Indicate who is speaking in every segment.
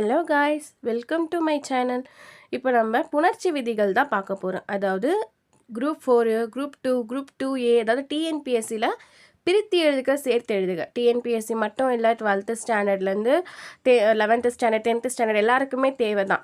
Speaker 1: Hello guys, welcome to my channel. இப்போ நம்ம புணர்ச்சி விதிகள் தான் பார்க்க போகிறோம். அதாவது குரூப் 4, குரூப் 2, குரூப் 2A, அதாவது டிஎன்பிஎஸ்சியில் பிரித்து எழுதுக சேர்த்து எழுதுக. டிஎன்பிஎஸ்சி மட்டும் இல்லை, 12th ஸ்டாண்டர்ட்லேருந்து 11th standard 10th standard எல்லாருக்குமே தேவை தான்.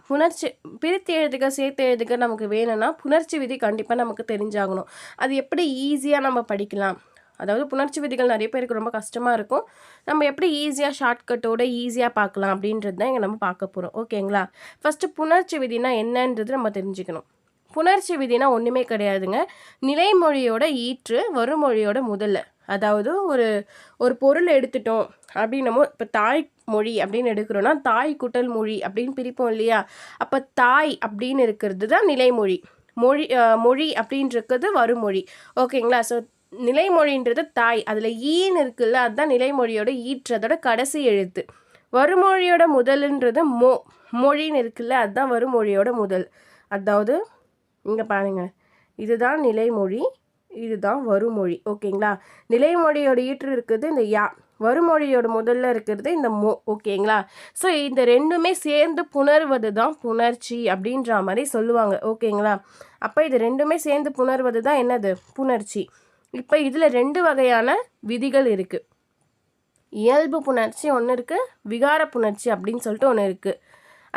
Speaker 1: பிரித்து எழுதுக சேர்த்து எழுதுக நமக்கு வேணும்னா புணர்ச்சி விதி கண்டிப்பாக நமக்கு தெரிஞ்சாகணும். அது எப்படி ஈஸியாக நம்ம படிக்கலாம், அதாவது புணர்ச்சி விதிகள் நிறைய பேருக்கு ரொம்ப கஷ்டமாக இருக்கும். நம்ம எப்படி ஈஸியாக ஷார்ட்கட்டோட ஈஸியாக பார்க்கலாம் அப்படின்றது தான் இங்கே நம்ம பார்க்க போகிறோம். ஓகேங்களா? ஃபஸ்ட்டு புணர்ச்சி விதினா என்னன்றது நம்ம தெரிஞ்சுக்கணும். புணர்ச்சி விதினா ஒன்றுமே கிடையாதுங்க. நிலைமொழியோட ஈற்று வருமொழியோட முதல்ல. அதாவது ஒரு பொருள் எடுத்துட்டோம் அப்படின்னமோ, இப்போ தாய் மொழி அப்படின்னு எடுக்கிறோன்னா தாய் குட்டல் மொழி அப்படின்னு பிரிப்போம் இல்லையா? அப்போ தாய் அப்படின்னு இருக்கிறது தான் நிலைமொழி. மொழி அப்படின்றது வருமொழி. ஓகேங்களா? ஸோ நிலைமொழின்றது தாய், அதில் ஈன்னு இருக்குல்ல, அதுதான் நிலைமொழியோட ஈற்றதோட கடைசி எழுத்து. வருமொழியோட முதல்ன்றது மொழின்னு இருக்குல்ல, அதுதான் வருமொழியோட முதல். அதாவது இங்கே பாருங்க, இதுதான் நிலைமொழி, இதுதான் வருமொழி. ஓகேங்களா? நிலைமொழியோட ஈற்று இருக்குது இந்த யா, வருமொழியோட முதல்ல இருக்கிறது இந்த மோ. ஓகேங்களா? ஸோ இந்த ரெண்டுமே சேர்ந்து புணர்வது தான் புணர்ச்சி அப்படின்ற மாதிரி சொல்லுவாங்க. ஓகேங்களா? அப்போ இது ரெண்டுமே சேர்ந்து புணர்வது தான் என்னது? புணர்ச்சி. இப்போ இதில் 2 வகையான விதிகள் இருக்குது. இயல்பு புணர்ச்சி ஒன்று இருக்குது, விகார புணர்ச்சி அப்படின்னு சொல்லிட்டு ஒன்று இருக்குது.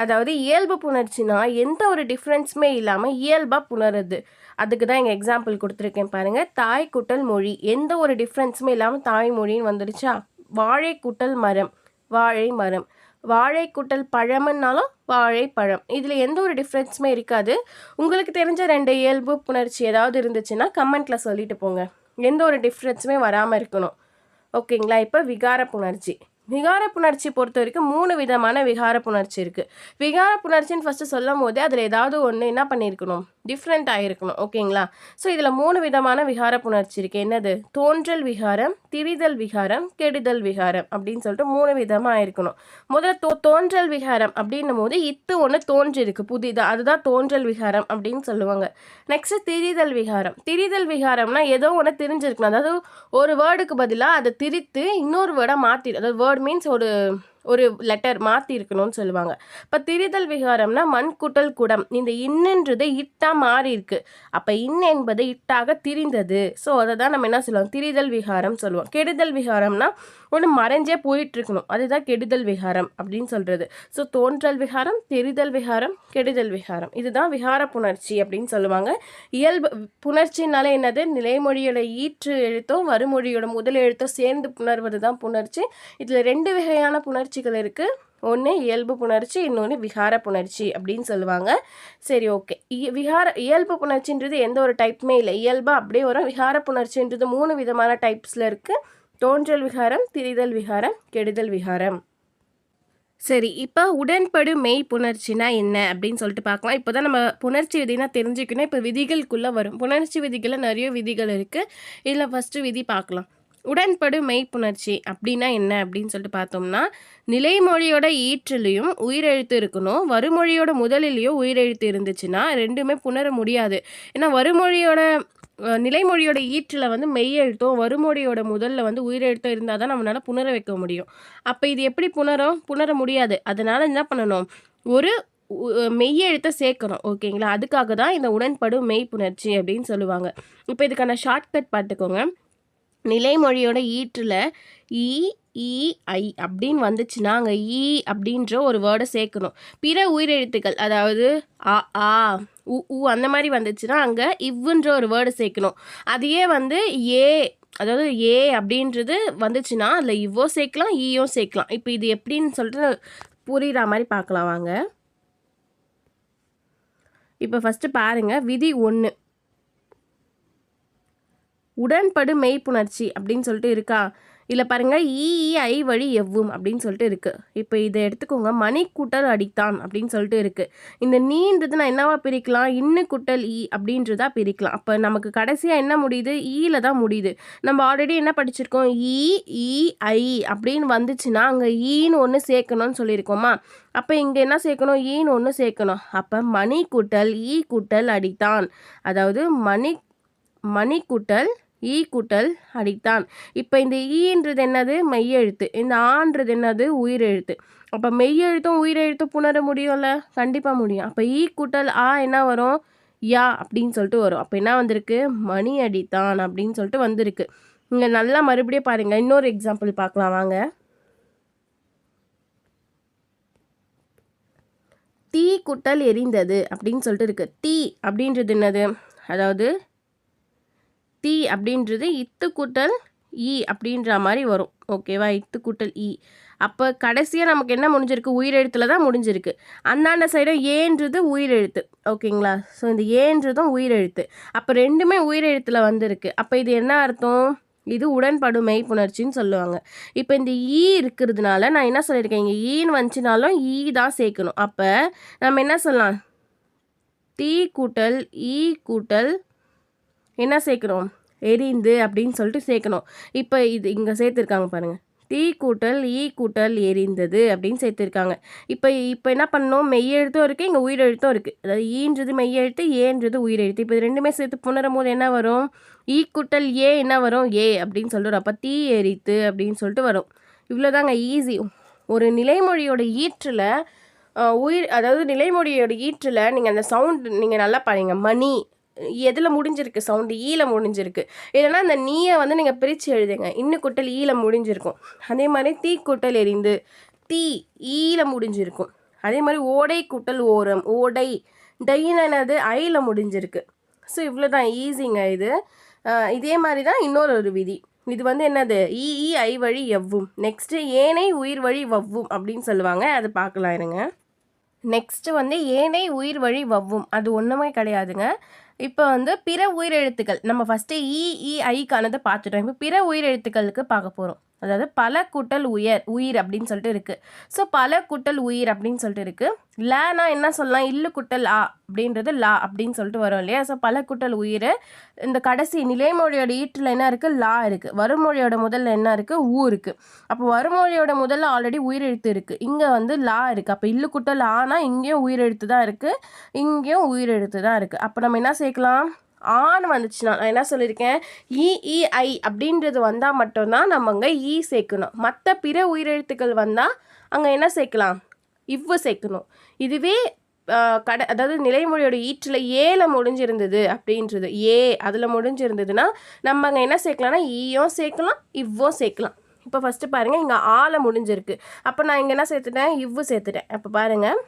Speaker 1: அதாவது இயல்பு புணர்ச்சினா எந்த ஒரு டிஃப்ரென்ஸுமே இல்லாமல் இயல்பாக புணருது. அதுக்கு தான் இங்கே எக்ஸாம்பிள் கொடுத்துருக்கேன் பாருங்கள். தாய் குட்டல் மொழி, எந்த ஒரு டிஃப்ரென்ஸுமே இல்லாமல் தாய் மொழின்னு வந்துடுச்சா? வாழை குட்டல் மரம், வாழை மரம். வாழை குட்டல் பழம்னாலும் வாழைப்பழம். இதில் எந்த ஒரு டிஃப்ரென்ஸுமே இருக்காது. உங்களுக்கு தெரிஞ்ச 2 இயல்பு புணர்ச்சி ஏதாவது இருந்துச்சுன்னா கமெண்ட்டில் சொல்லிட்டு போங்க. எந்த ஒரு டிஃப்ரென்ஸுமே வராமல் இருக்கணும். ஓகேங்களா? இப்போ விகார புணர்ச்சி. விகார புணர்ச்சி பொறுத்த வரைக்கும் 3 விதமான விகார புணர்ச்சி இருக்குது. விகார புணர்ச்சின்னு ஃபஸ்ட்டு சொல்லும் போதே அதில் ஏதாவது ஒன்று என்ன பண்ணியிருக்கணும்? டிஃப்ரெண்ட் ஆகிருக்கணும். ஓகேங்களா? ஸோ இதில் 3 விதமான விகார புணர்ச்சி இருக்குது. என்னது? தோன்றல் விகாரம், திரிதல் விகாரம், கெடுதல் விகாரம் அப்படின்னு சொல்லிட்டு 3 விதமாக இருக்கணும். முதல்ல தோன்றல் விகாரம் அப்படின்னும் போது இத்து ஒன்று தோன்றிருக்கு புதிதாக, அதுதான் தோன்றல் விகாரம் அப்படின்னு சொல்லுவாங்க. நெக்ஸ்ட்டு திரிதல் விகாரம். திரிதல் விகாரம்னா ஏதோ ஒன்று திரிஞ்சிருக்கணும். அதாவது ஒரு வேர்டுக்கு பதிலாக அதை திரித்து இன்னொரு வேர்டாக மாற்றி, அதாவது வேர்ட் மீன்ஸ் ஒரு லெட்டர் மாற்றி இருக்கணும்னு சொல்லுவாங்க. இப்போ திரிதல் விகாரம்னா மண் குட்டல் குடம், இந்த இன்னன்றது இட்டா மாறி இருக்கு. அப்போ இன் என்பது இட்டாக திரிந்தது. ஸோ அதை தான் நம்ம என்ன சொல்லுவோம்? திரிதல் விகாரம் சொல்லுவோம். கெடுதல் விகாரம்னா ஒன்று மறைஞ்சே போயிட்டு இருக்கணும், அதுதான் கெடுதல் விகாரம் அப்படின்னு சொல்கிறது. ஸோ தோன்றல் விகாரம், தெரிதல் விகாரம், கெடுதல் விகாரம், இதுதான் விகார புணர்ச்சி அப்படின்னு சொல்லுவாங்க. இயல்பு புணர்ச்சினாலே என்னது? நிலைமொழியோட ஈற்று எழுத்தோ வருமொழியோட முதல் எழுத்தோ சேர்ந்து புணர்வது தான் புணர்ச்சி. இதில் 2 வகையான புணர்ச்சிகள் இருக்குது. ஒன்று இயல்பு புணர்ச்சி, இன்னொன்று விகார புணர்ச்சி அப்படின்னு சொல்லுவாங்க. சரி, ஓகே. இயல்பு புணர்ச்சின்றது எந்த ஒரு டைப்புமே இல்லை, இயல்பாக அப்படியே வரும். விகார புணர்ச்சின்றது 3 விதமான டைப்ஸில் இருக்குது. தோன்றல் விகாரம், திரிதல் விகாரம், கெடுதல் விகாரம். சரி, இப்போ உடன்படு மெய் புணர்ச்சினா என்ன அப்படின்னு சொல்லிட்டு பார்க்கலாம். இப்போ தான் நம்ம புணர்ச்சி விதினா தெரிஞ்சுக்கணும். இப்போ விதிகளுக்குள்ளே வரும். புணர்ச்சி விதிகளில் நிறைய விதிகள் இருக்குது. இதில் ஃபஸ்ட்டு விதி பார்க்கலாம். உடன்படு மெய்ப்புணர்ச்சி அப்படின்னா என்ன அப்படின்னு சொல்லிட்டு பார்த்தோம்னா, நிலைமொழியோட ஈற்றிலையும் உயிரெழுத்து இருக்கணும், வருமொழியோட முதலிலையும் உயிரெழுத்து இருந்துச்சுன்னா ரெண்டுமே புணர முடியாது. ஏன்னா நிலைமொழியோட ஈற்றில் வந்து மெய்யெழுத்தும் வருமொழியோட முதல்ல வந்து உயிரெழுத்தும் இருந்தால் தான் நம்மளால் புணர வைக்க முடியும். அப்போ இது எப்படி புணர முடியாது. அதனால் என்ன பண்ணணும்? ஒரு மெய்யெழுத்தை சேர்க்கணும். ஓகேங்களா? அதுக்காக தான் இந்த உடன்படு மெய்ப்புணர்ச்சி அப்படின்னு சொல்லுவாங்க. இப்போ இதுக்கான ஷார்ட்கட் பார்த்துக்கோங்க. நிலைமொழியோட ஈற்றில் இ ஈ ஐ அப்படின்னு வந்துச்சுன்னா அங்கே ஈ அப்படின்ற ஒரு வேர்டை சேர்க்கணும். பிற உயிரெழுத்துக்கள், அதாவது ஆ ஆ உ அந்த மாதிரி வந்துச்சுன்னா அங்கே இவ்வுன்ற ஒரு வேர்டை சேர்க்கணும். அதையே வந்து ஏ, அதாவது ஏ அப்படின்றது வந்துச்சுன்னா அதில் இவ்வோ சேர்க்கலாம், ஈயோ சேர்க்கலாம். இப்போ இது எப்படின்னு சொல்லிட்டு புரிகிற மாதிரி பார்க்கலாம் வாங்க. இப்போ ஃபஸ்ட்டு பாருங்கள், விதி 1, உடன்படு மெய்ப்புணர்ச்சி அப்படின்னு சொல்லிட்டு இருக்கா? இல்லை பாருங்கள், ஐ வழி எவ்வும் அப்படின்னு சொல்லிட்டு இருக்குது. இப்போ இதை எடுத்துக்கோங்க. மணி கூட்டல் அடித்தான் அப்படின்னு சொல்லிட்டு இருக்குது. இந்த நீன்றது நான் என்னவா பிரிக்கலாம்? இன்னு குட்டல் ஈ அப்படின்றதா பிரிக்கலாம். அப்போ நமக்கு கடைசியாக என்ன முடியுது? ஈல தான் முடியுது. நம்ம ஆல்ரெடி என்ன படிச்சிருக்கோம்? ஐ அப்படின்னு வந்துச்சுன்னா அங்கே ஈன்னு ஒன்று சேர்க்கணும்னு சொல்லியிருக்கோமா? அப்போ இங்கே என்ன சேர்க்கணும்? ஈன்னு ஒன்று சேர்க்கணும். அப்போ மணி கூட்டல் ஈ கூட்டல் அடித்தான், அதாவது மணி கூட்டல் ஈ கூட்டல் அடித்தான். இப்போ இந்த ஈன்றது என்னது? மெய்யெழுத்து. இந்த ஆன்றது என்னது? உயிரெழுத்து. அப்போ மெய் எழுத்தும் உயிர் எழுத்தும் புணர முடியும்ல, கண்டிப்பாக முடியும். அப்போ ஈ கூட்டல் ஆ என்ன வரும், யா அப்படின்னு சொல்லிட்டு வரும். அப்போ என்ன வந்திருக்கு, மணி அடித்தான் அப்படின்னு சொல்லிட்டு வந்திருக்கு. இங்கே நல்லா மறுபடியும் பாருங்கள், இன்னொரு எக்ஸாம்பிள் பார்க்கலாம் வாங்க. தீ குட்டல் எரிந்தது அப்படின்னு சொல்லிட்டு இருக்கு. தீ அப்படின்றது என்னது, அதாவது தீ அப்படின்றது இத்து கூட்டல் ஈ அப்படின்ற மாதிரி வரும். ஓகேவா, இத்து கூட்டல் ஈ. அப்போ கடைசியாக நமக்கு என்ன முடிஞ்சிருக்கு, உயிரெழுத்தில் தான் முடிஞ்சிருக்கு. அந்தாண்ட சைடும் ஏன்றது உயிரெழுத்து. ஓகேங்களா, ஸோ இந்த ஏன்றதும் உயிரெழுத்து. அப்போ ரெண்டுமே உயிரெழுத்தில் வந்திருக்கு. அப்போ இது என்ன அர்த்தம், இது உடன்படுமை புணர்ச்சின்னு சொல்லுவாங்க. இப்போ இந்த ஈ இருக்கிறதுனால நான் என்ன சொல்லியிருக்கேன், இங்கே ஈன்னு வந்துச்சுனாலும் ஈ தான் சேர்க்கணும். அப்போ நம்ம என்ன சொல்லலாம், தீ கூட்டல் ஈ கூட்டல் என்ன சேர்க்கணும், எரிந்து அப்படின்னு சொல்லிட்டு சேர்க்கணும். இப்போ இது இங்கே சேர்த்துருக்காங்க பாருங்கள், தீ கூட்டல் ஈ கூட்டல் எரிந்தது அப்படின்னு சேர்த்துருக்காங்க. இப்போ என்ன பண்ணணும், மெய்யெழுத்தும் இருக்குது, இங்கே உயிரெழுத்தும் இருக்குது. அதாவது ஈன்றது மெய்யெழுத்து, ஏன்றது உயிரெழுத்து. இப்போ இது ரெண்டுமே சேர்த்து புணரும் போது என்ன வரும், ஈ கூட்டல் ஏ என்ன வரும், ஏ அப்படின்னு சொல்லிட்டு வரும். அப்போ தீ எரித்து அப்படின்னு சொல்லிட்டு வரும். இவ்வளோதாங்க, ஈஸி. ஒரு நிலைமொழியோட ஈற்றில் அதாவது நிலைமொழியோட ஈற்றில் நீங்கள் அந்த சவுண்ட் நீங்கள் நல்லா பாருங்க, மணி எதில் முடிஞ்சிருக்கு, சவுண்டு ஈல முடிஞ்சிருக்கு. இல்லைனா அந்த நீயை வந்து நீங்கள் பிரித்து எழுதுங்க, இன்னும் கூட்டல் ஈல முடிஞ்சிருக்கும். அதே மாதிரி தீ கூட்டல் எரிந்து தீ ஈல முடிஞ்சிருக்கும். அதே மாதிரி ஓடை கூட்டல் ஓரம், ஓடை டைனது ஐயில் முடிஞ்சிருக்கு. ஸோ இவ்வளோ தான், ஈஸிங்க இது. இதே மாதிரி தான் இன்னொரு விதி. இது வந்து என்னது, ஈ ஐ வழி எவ்வும். நெக்ஸ்ட்டு ஏனை உயிர் வழி வவ்வும் அப்படின்னு சொல்லுவாங்க, அது பார்க்கலாம் இருங்க. நெக்ஸ்ட்டு வந்து ஏனை உயிர் வழி வவ்வும், அது ஒன்றுமே கிடையாதுங்க. இப்போ வந்து பிற உயிரெழுத்துக்கள் நம்ம ஃபஸ்ட்டு இ ஐக்கானதை பார்த்துட்டோம். இப்போ பிற உயிரெழுத்துக்களுக்கு பார்க்க போகிறோம். அதாவது பல கூட்டல் உயிர் அப்படின்னு சொல்லிட்டு இருக்குது. ஸோ பல கூட்டல் உயிர் அப்படின்னு சொல்லிட்டு இருக்குது. லேனா என்ன சொல்லலாம், இல்லு கூட்டல் ஆ அப்படின்றது லா அப்படின்னு சொல்லிட்டு வரும் இல்லையா. ஸோ பல கூட்டல் உயிர். இந்த கடைசி நிலைமொழியோட ஈற்றில் என்ன இருக்குது, லா இருக்குது. வருமொழியோட முதல்ல என்ன இருக்குது, ஊ இருக்குது. அப்போ வருமொழியோட முதல்ல ஆல்ரெடி உயிரெழுத்து இருக்குது, இங்கே வந்து லா இருக்குது. அப்போ இல்லு கூட்டல் ஆனா இங்கேயும் உயிரெழுத்து தான் இருக்குது, இங்கேயும் உயிரெழுத்து தான் இருக்குது. அப்போ நம்ம என்ன சேர்க்கலாம், ஆன்னு வந்துச்சுன்னா, நான் என்ன சொல்லியிருக்கேன், இ அப்படின்றது வந்தால் மட்டும்தான் நம்ம அங்கே ஈ சேர்க்கணும். மற்ற பிற உயிரெழுத்துக்கள் வந்தால் அங்கே என்ன சேர்க்கலாம், இவ்வு சேர்க்கணும். இதுவே அதாவது நிலைமொழியோட ஈற்றில் ஏல முடிஞ்சிருந்தது அப்படின்றது, அதில் முடிஞ்சிருந்ததுன்னா நம்ம அங்கே என்ன சேர்க்கலாம்னா ஈயும் சேர்க்கலாம், இவ்வும் சேர்க்கலாம். இப்போ ஃபஸ்ட்டு பாருங்கள், இங்கே ஆல முடிஞ்சிருக்கு. அப்போ நான் இங்கே என்ன சேர்த்துட்டேன், இவ்வு சேர்த்துட்டேன். அப்போ பாருங்கள்,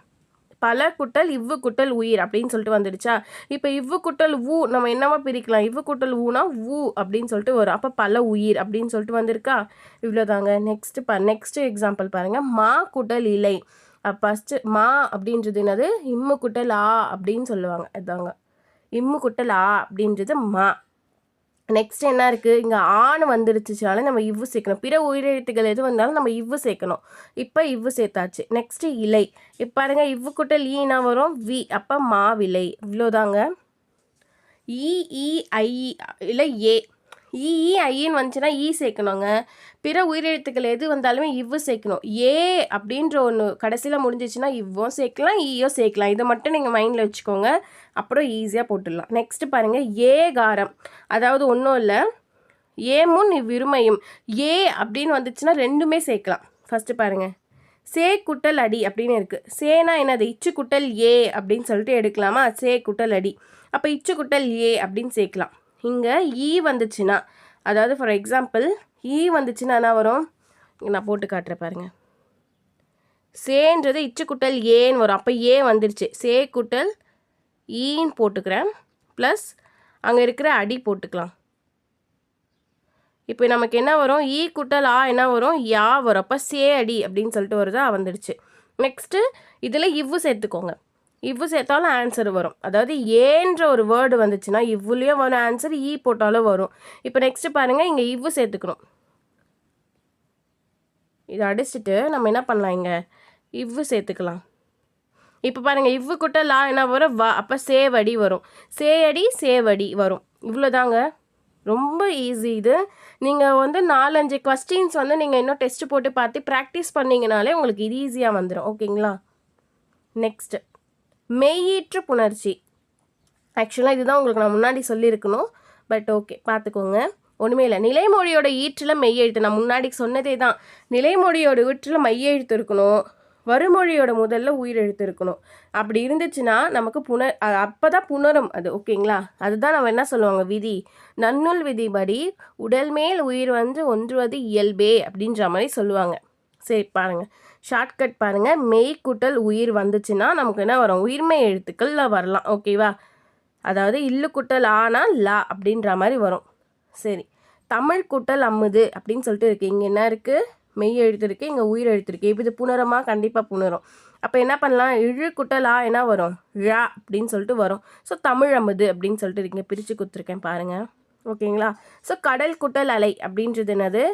Speaker 1: பல குட்டல் இவ்வு குட்டல் உயிர் அப்படின்னு சொல்லிட்டு வந்துடுச்சா. இப்போ இவ்வு குட்டல் ஊ நம்ம என்னவா பிரிக்கலாம், இவ்வு குட்டல் ஊனா ஊ அப்படின்னு சொல்லிட்டு வரும். அப்போ பல உயிர் அப்படின்னு சொல்லிட்டு வந்திருக்கா. இவ்வளோதாங்க. நெக்ஸ்ட்டு எக்ஸாம்பிள் பாருங்கள், மா குட்டல் இலை. ஃபஸ்ட்டு மா அப்படின்றது என்னது, இம்மு குட்டல் ஆ அப்படின்னு சொல்லுவாங்க. அதுதாங்க இம்மு குட்டல் ஆ அப்படின்றது மா. நெக்ஸ்ட் என்ன இருக்குது, இங்கே ஆண் வந்துடுச்சுனால நம்ம இவ்வு சேர்க்கணும். பிற உயிரெழுத்துக்கள் எது வந்தாலும் நம்ம இவ்வு சேர்க்கணும். இப்போ இவ்வு சேர்த்தாச்சு. நெக்ஸ்ட்டு இலை. இப்போ பாருங்கள், இவ்வு கூட்டல் ஈனா வரும் வி, அப்போ மாவிலை. இவ்வளோதாங்க. ஐ இல்லை ஏ, ஐன்னு வந்துச்சுன்னா ஈ சேர்க்கணுங்க. பிற உயிரெழுத்துக்கள் எது வந்தாலுமே இவ்வு சேர்க்கணும். ஏ அப்படின்ற ஒன்று கடைசியில் முடிஞ்சிச்சுன்னா இவ்வும் சேர்க்கலாம், ஈயோ சேர்க்கலாம். இதை மட்டும் நீங்கள் மைண்டில் வச்சுக்கோங்க, அப்புறம் ஈஸியாக போட்டுடலாம். நெக்ஸ்ட்டு பாருங்கள், ஏகாரம். அதாவது ஒன்றும் இல்லை, ஏமுன் இவ்விருமையும். ஏ அப்படின்னு வந்துச்சுன்னா ரெண்டுமே சேர்க்கலாம். ஃபஸ்ட்டு பாருங்கள், சே குட்டல் அடி அப்படின்னு இருக்குது. சேனா என்னது, இச்சு குட்டல் ஏ அப்படின்னு சொல்லிட்டு எடுக்கலாமா, சே குட்டல் அடி. அப்போ இச்சு குட்டல் ஏ அப்படின்னு சேர்க்கலாம். இங்கே ஈ வந்துச்சுன்னா, அதாவது ஃபார் எக்ஸாம்பிள் ஈ வந்துச்சுன்னா என்ன வரும், இங்கே நான் போட்டு காட்டுறேன் பாருங்கள். சேன்றது இச்சு குட்டல் ஏன்னு வரும். அப்போ ஏ வந்துடுச்சு, சே குட்டல் ஈன்னு போட்டுக்கிறேன், ப்ளஸ் அங்கே இருக்கிற அடி போட்டுக்கலாம். இப்போ நமக்கு என்ன வரும், ஈ குட்டல் ஆ என்ன வரும், யா வரும். அப்போ சே அடி அப்படின்னு சொல்லிட்டு வருதா, வந்துடுச்சு. நெக்ஸ்ட்டு இதில் இவ்வு சேர்த்துக்கோங்க. இவ்வு சேர்த்தாலும் ஆன்சர் வரும். அதாவது ஏன்ற ஒரு வேர்டு வந்துச்சுன்னா இவ்வுலேயும் வரும் ஆன்சர், ஈ போட்டாலும் வரும். இப்போ நெக்ஸ்ட்டு பாருங்கள், இங்கே இவ்வு சேர்த்துக்கணும். இதை அடிச்சுட்டு நம்ம என்ன பண்ணலாம், இங்கே இவ்வு சேர்த்துக்கலாம். இப்போ பாருங்கள், இவ்வு குட்டல் ஆ என்ன வரும், வா. அப்போ சேவடி வரும், சேயடி சேவடி வரும். இவ்வளோதாங்க, ரொம்ப ஈஸி இது. நீங்கள் வந்து 4-5 கொஸ்டின்ஸ் வந்து நீங்கள் இன்னும் டெஸ்ட்டு போட்டு பார்த்து ப்ராக்டிஸ் பண்ணிங்கனாலே உங்களுக்கு இது ஈஸியாக வந்துடும். ஓகேங்களா. நெக்ஸ்ட்டு மெய்யீற்று புணர்ச்சி. ஆக்சுவலாக இதுதான் உங்களுக்கு நான் முன்னாடி சொல்லியிருக்கணும், பட் ஓகே பார்த்துக்கோங்க. ஒன்றுமே இல்லை, நிலைமொழியோட ஈற்றில் மெய்யெழுத்து. நான் முன்னாடி சொன்னதே தான், நிலைமொழியோட ஈற்றில் மெய்யெழுத்து இருக்கணும், வறுமொழியோட முதல்ல உயிரெழுத்து இருக்கணும். அப்படி இருந்துச்சுன்னா நமக்கு அப்போ தான் புணரும் அது. ஓகேங்களா? அதுதான் நம்ம என்ன சொல்லுவாங்க விதி. நன்னூல் விதிபடி உடல் மேல் உயிர் வந்து ஒன்றுவது இயல்பே அப்படின்ற மாதிரி சொல்லுவாங்க. சரி பாருங்கள், ஷார்ட்கட் பாருங்கள். மெய் கூட்டல் உயிர் வந்துச்சுன்னா நமக்கு என்ன வரும்? உயிர்மெய் எழுத்துக்கள்ல வரலாம். ஓகேவா? அதாவது இல்லு கூட்டல் ஆனா லா அப்படின்ற மாதிரி வரும். சரி, தமிழ் கூட்டல் அம்முது அப்படின்னு சொல்லிட்டு இருக்குது. இங்கே என்ன இருக்குது? மெய் எழுத்து இருக்குது, இங்கே உயிர் எழுத்து இருக்குது. இப்போ இது புணரமா? கண்டிப்பாக புணரும். அப்போ என்ன பண்ணலாம்? இழு கூட்டல் ஆ என்ன வரும்? ழா அப்படின்னு சொல்லிட்டு வரும். ஸோ தமிழ் அமுது அப்படின்னு சொல்லிட்டு இங்கே பிரித்து கொடுத்துருக்கேன் பாருங்கள். ஓகேங்களா? ஸோ கடல் குட்டல் அலை அப்படின்றது என்னது?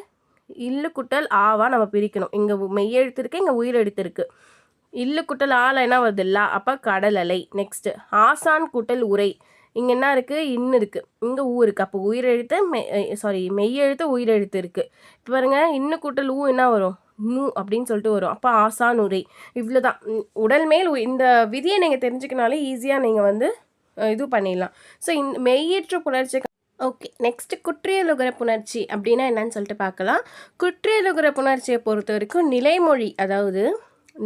Speaker 1: இல்லு குட்டல் ஆவா நம்ம பிரிக்கணும். இங்கே மெய் எழுத்து இருக்குது, இங்கே உயிர் எழுத்து இருக்குது. இல்லு குட்டல் ஆல என்ன வருது? லா. அப்போ கடல் அலை. நெக்ஸ்ட்டு ஆசான் குட்டல் உரை. இங்கே என்ன இருக்குது? இன்னு இருக்குது, இங்கே ஊ இருக்குது. அப்போ உயிர் எழுத்து மெய் எழுத்து உயிர் எழுத்து இருக்குது. இப்போ பாருங்கள், இன்னு கூட்டல் ஊ என்ன வரும்? நூ அப்படின்னு சொல்லிட்டு வரும். அப்போ ஆசான் உரை. இவ்வளோ தான். உடல் மேல் இந்த விதியை நீங்கள் தெரிஞ்சுக்கினாலே ஈஸியாக நீங்கள் வந்து இது பண்ணிடலாம். ஸோ இந்த மெய்யேற்று புணர்ச்சி. ஓகே, நெக்ஸ்ட்டு குற்றியலுகர புணர்ச்சி அப்படின்னா என்னன்னு சொல்லிட்டு பார்க்கலாம். குற்றியலுகர புணர்ச்சியை பொறுத்த வரைக்கும் நிலைமொழி, அதாவது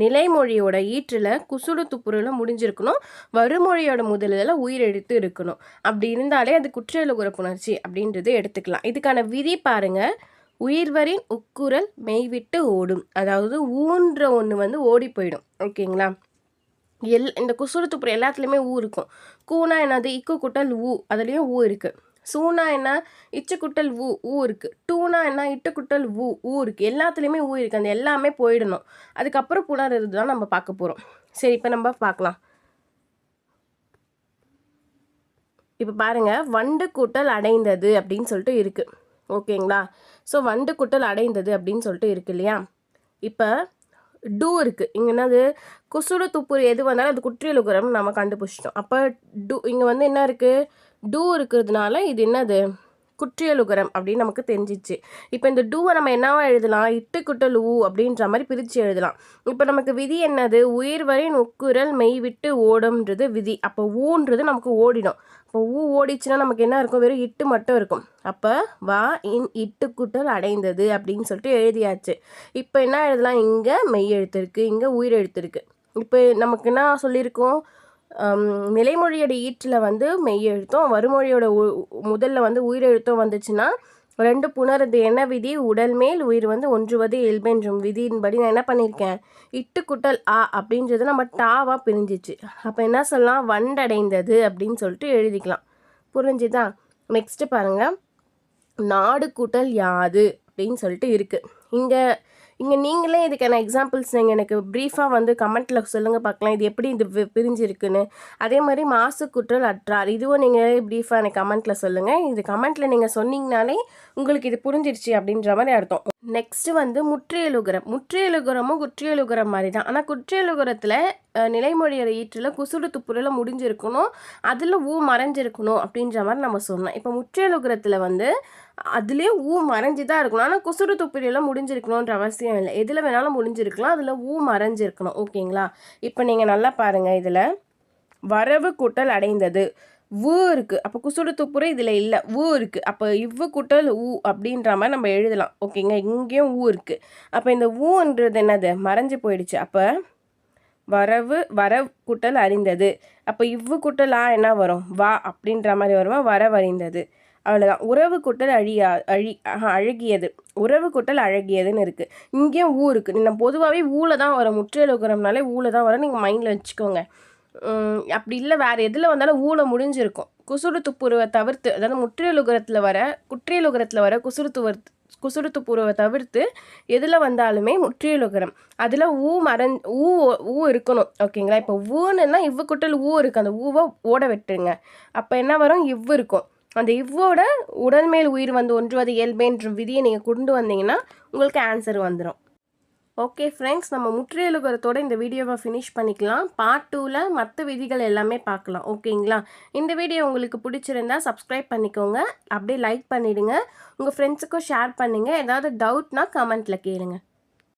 Speaker 1: நிலைமொழியோட ஈற்றில் குசுடு துப்புரில் முடிஞ்சிருக்கணும். வறுமொழியோட முதலில் உயிரெழுத்து இருக்கணும். அப்படி இருந்தாலே அது குற்றியலுகர புணர்ச்சி அப்படின்றது எடுத்துக்கலாம். இதுக்கான விதி பாருங்கள். உயிர்வரின் உக்குரல் மெய்விட்டு ஓடும். அதாவது ஊன்ற ஒன்று வந்து ஓடி போயிடும். ஓகேங்களா? இந்த குசுடு துப்புரு எல்லாத்துலேயுமே ஊ இருக்கும். கூனா என்னது? இக்கு குட்டல் ஊ, அதுலேயும் ஊ இருக்குது. சூனா என்ன? இச்சு குட்டல் ஊ இருக்குது. டூனா என்ன? இட்டு குட்டல் ஊ இருக்குது. எல்லாத்துலேயுமே ஊ இருக்குது. அந்த எல்லாமே போயிடணும். அதுக்கப்புறம் புணர்றது தான் நம்ம பார்க்க போகிறோம். சரி, இப்போ நம்ம பார்க்கலாம். இப்போ பாருங்கள், வண்டு கூட்டல் அடைந்தது அப்படின்னு சொல்லிட்டு இருக்குது. ஓகேங்களா? ஸோ வண்டு கூட்டல் அடைந்தது அப்படின்னு சொல்லிட்டு இருக்கு இல்லையா? இப்போ டூ இருக்குது. இங்கே என்னது? குசுடு துப்புரு எது வந்தாலும் அது குற்றியலுகரம் நம்ம கண்டுபிடிச்சிட்டோம். அப்போ இங்கே வந்து என்ன இருக்குது? டூ இருக்கிறதுனால இது என்னது? குற்றியலுகரம் அப்படின்னு நமக்கு தெரிஞ்சிச்சு. இப்போ இந்த டூவை நம்ம என்னவா எழுதலாம்? இட்டு குட்டல் ஊ அப்படின்ற மாதிரி பிரித்து எழுதலாம். இப்போ நமக்கு விதி என்னது? உயிர்வரின் உக்குரல் மெய் விட்டு ஓடும்ன்றது விதி. அப்போ ஊன்றது நமக்கு ஓடிடும். இப்போ ஊ ஓடிச்சுன்னா நமக்கு என்ன இருக்கும்? வெறும் இட்டு மட்டும் இருக்கும். அப்போ வா இன் இட்டு குட்டல் அடைந்தது அப்படின்னு சொல்லிட்டு எழுதியாச்சு. இப்போ என்ன எழுதலாம்? இங்கே மெய் எழுத்து இருக்குது, இங்கே உயிர் எழுத்து இருக்குது. இப்போ நமக்கு என்ன சொல்லியிருக்கோம்? நிலைமொழியோட ஈற்றில் வந்து மெய் எழுத்தும் வறுமொழியோட முதல்ல வந்து உயிரெழுத்தும் வந்துச்சுன்னா ரெண்டு புணருது. என்ன விதி? உடல் மேல் உயிர் வந்து ஒன்றுவது இயல்பென்றும் விதியின்படி நான் என்ன பண்ணியிருக்கேன்? இட்டு குட்டல் ஆ அப்படின்றது நம்ம டாவாக பிரிஞ்சிச்சு. அப்போ என்ன சொல்லலாம்? வண்டடைந்தது அப்படின்னு சொல்லிட்டு எழுதிக்கலாம். புரிஞ்சுதான்? நெக்ஸ்ட்டு பாருங்கள், நாடு கூட்டல் யாது அப்படின்னு சொல்லிட்டு இருக்குது. இங்கே நீங்களே இதுக்கான எக்ஸாம்பிள்ஸ் நீங்கள் எனக்கு ப்ரீஃபாக வந்து கமெண்ட்டில் சொல்லுங்கள் பார்க்கலாம். இது எப்படி இது பிரிஞ்சிருக்குன்னு. அதே மாதிரி மாசு குற்றல் அற்றார், இதுவும் நீங்கள் ப்ரீஃபாக எனக்கு கமெண்ட்டில் சொல்லுங்கள். இது கமெண்ட்டில் நீங்கள் சொன்னீங்கனாலே உங்களுக்கு இது புரிஞ்சிருச்சு அப்படின்ற மாதிரி அர்த்தம். நெக்ஸ்ட்டு வந்து முற்றியலுகரம். முற்றியலுகரமும் குற்றியலுகரம் மாதிரி தான். ஆனால் குற்றியலுகரத்தில் நிலைமொழியோட ஈற்றில் குசுடு துப்புரில் முடிஞ்சிருக்கணும், அதில் ஊ மறைஞ்சிருக்கணும் அப்படின்ற மாதிரி நம்ம சொன்னோம். இப்போ முற்றியலுகரத்தில் வந்து அதுலேயே ஊ மறைஞ்சி தான் இருக்கணும். ஆனால் குசுடு துப்புரியெல்லாம் முடிஞ்சிருக்கணுன்ற அவசியம் இல்லை. எதில் வேணாலும் முடிஞ்சிருக்கலாம், அதில் ஊ மறைஞ்சிருக்கணும். ஓகேங்களா? இப்போ நீங்கள் நல்லா பாருங்கள். இதில் வரவு கூட்டல் அடைந்தது ஊ இருக்குது. அப்போ குசுடு துப்புரை இதில் இல்லை, ஊ இருக்குது. அப்போ இவ்வு கூட்டல் ஊ அப்படின்ற மாதிரி நம்ம எழுதலாம். ஓகேங்க? இங்கேயும் ஊ இருக்குது. அப்போ இந்த ஊன்றது என்னது? மறைஞ்சு போயிடுச்சு. அப்போ வரவு கூட்டல் அறிந்தது. அப்போ இவ்வு கூட்டல் ஆ என்ன வரும்? வா அப்படின்ற மாதிரி வருமா? வரவறிந்தது. அவ்வளோதான். உறவு கூட்டல் அழகியது. உறவு கூட்டல் அழகியதுன்னு இருக்குது. இங்கேயும் ஊ இருக்குது. நம்ம பொதுவாகவே ஊவில் தான் வரும். முற்றியலுகரம்னாலே ஊவில் தான் வரும். நீங்கள் மைண்டில் வச்சுக்கோங்க. அப்படி இல்லை, வேறு எதில் வந்தாலும் ஊல முடிஞ்சிருக்கும். குசுடு துப்புருவை தவிர்த்து, அதாவது முற்றியலுகரத்தில் வர குற்றியலுகரத்தில் வர குசுடு துப்புருவை தவிர்த்து எதில் வந்தாலுமே முற்றியலுகரம். அதில் ஊ இருக்கணும். ஓகேங்களா? இப்போ ஊன்னுன்னா இவ்வு குட்டல் ஊ இருக்குது. அந்த ஊவை ஓட விட்டுருங்க. அப்போ என்ன வரும்? இவ்வு இருக்கும். அந்த இவ்வோட உடல் மேல் உயிர் வந்து ஒன்றுவது இயல்பேன்ற விதியை நீங்கள் கொண்டு வந்தீங்கன்னா உங்களுக்கு ஆன்சர் வந்துடும். ஓகே ஃப்ரெண்ட்ஸ், நம்ம முற்றியலுகரத்தோட இந்த வீடியோவை ஃபினிஷ் பண்ணிக்கலாம். பார்ட் 2ல் மற்ற விதிகள் எல்லாமே பார்க்கலாம். ஓகேங்களா? இந்த வீடியோ உங்களுக்கு பிடிச்சிருந்தா சப்ஸ்கிரைப் பண்ணிக்கோங்க. அப்படியே லைக் பண்ணிவிடுங்க. உங்கள் ஃப்ரெண்ட்ஸுக்கும் ஷேர் பண்ணுங்கள். ஏதாவது டவுட்னா கமெண்ட்டில் கேளுங்க.